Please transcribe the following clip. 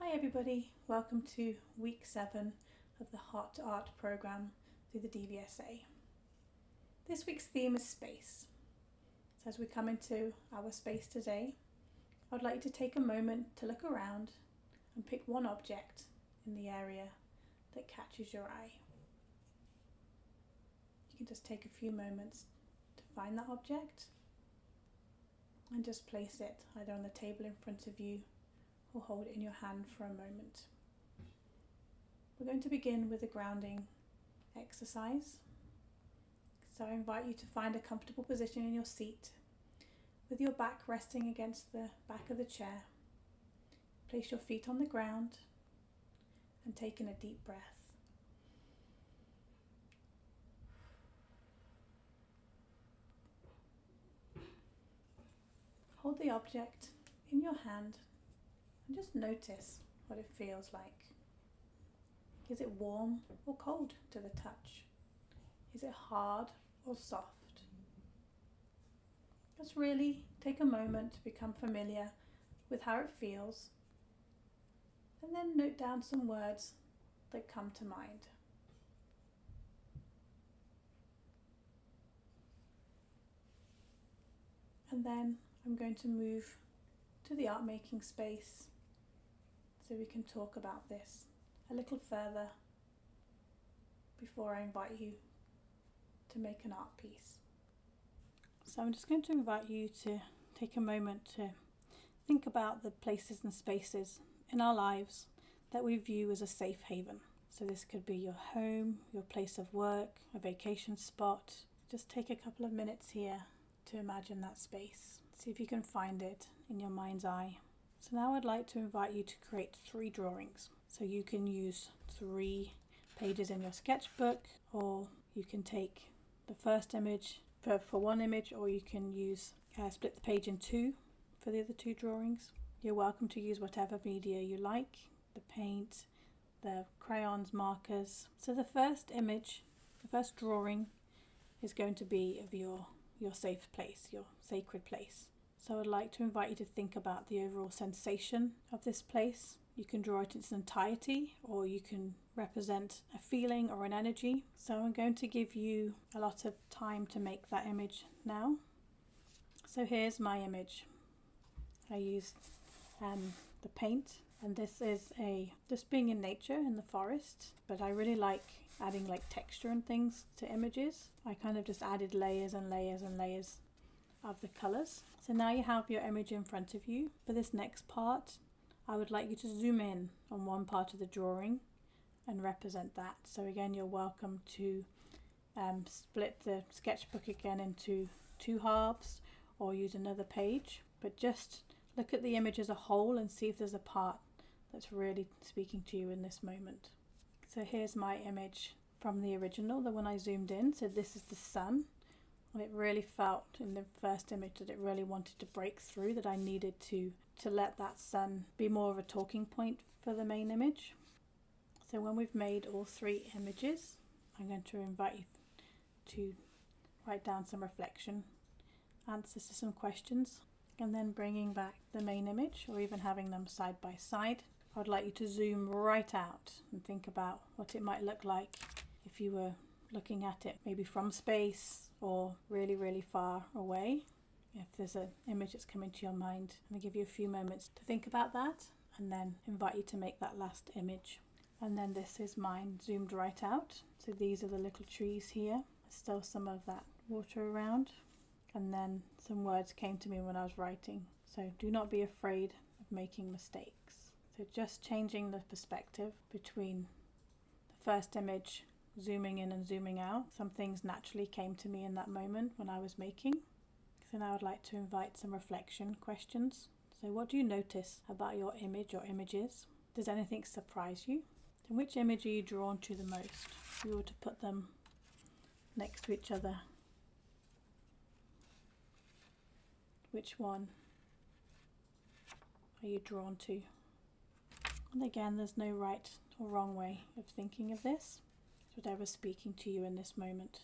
Hi everybody, welcome to week 7 of the Hot Art programme through the DVSA. This week's theme is space. So as we come into our space today, I'd like you to take a moment to look around and pick one object in the area that catches your eye. You can just take a few moments to find that object and just place it either on the table in front of you or hold it in your hand for a moment. We're going to begin with a grounding exercise. So I invite you to find a comfortable position in your seat with your back resting against the back of the chair. Place your feet on the ground and take in a deep breath. Hold the object in your hand and just notice what it feels like. Is it warm or cold to the touch? Is it hard or soft? Just really take a moment to become familiar with how it feels, and then note down some words that come to mind. And then I'm going to move to the art making space so we can talk about this a little further before I invite you to make an art piece. So I'm just going to invite you to take a moment to think about the places and spaces in our lives that we view as a safe haven. So this could be your home, your place of work, a vacation spot. Just take a couple of minutes here to imagine that space. See if you can find it in your mind's eye. So now I'd like to invite you to create 3 drawings. So you can use 3 pages in your sketchbook, or you can take the first image for one image, or you can use split the page in 2 for the other 2 drawings. You're welcome to use whatever media you like, the paint, the crayons, markers. So the first image, the first drawing is going to be of your safe place, your sacred place. So I'd like to invite you to think about the overall sensation of this place. You can draw it in its entirety, or you can represent a feeling or an energy. So I'm going to give you a lot of time to make that image now. So here's my image. I used the paint, and this is just being in nature in the forest, but I really like adding like texture and things to images. I kind of just added layers and layers and layers of the colours. So now you have your image in front of you. For this next part, I would like you to zoom in on one part of the drawing and represent that. So again, you're welcome to split the sketchbook again into 2 halves or use another page, but just look at the image as a whole and see if there's a part that's really speaking to you in this moment. So here's my image from the original, the one I zoomed in. So this is the sun. And it really felt in the first image that it really wanted to break through, that I needed to let that sun be more of a talking point for the main image. So when we've made all 3 images, I'm going to invite you to write down some reflection, answers to some questions, and then bringing back the main image, or even having them side by side. I'd like you to zoom right out and think about what it might look like if you were looking at it maybe from space or really, really far away. If there's an image that's coming to your mind, I'm going to give you a few moments to think about that, and then invite you to make that last image. And then this is mine zoomed right out. So these are the little trees here. There's still some of that water around. And then some words came to me when I was writing. So do not be afraid of making mistakes. So just changing the perspective between the first image, zooming in and zooming out. Some things naturally came to me in that moment when I was making. So now I'd like to invite some reflection questions. So what do you notice about your image or images? Does anything surprise you? And which image are you drawn to the most? If you were to put them next to each other, which one are you drawn to? And again, there's no right or wrong way of thinking of this. It's whatever's speaking to you in this moment.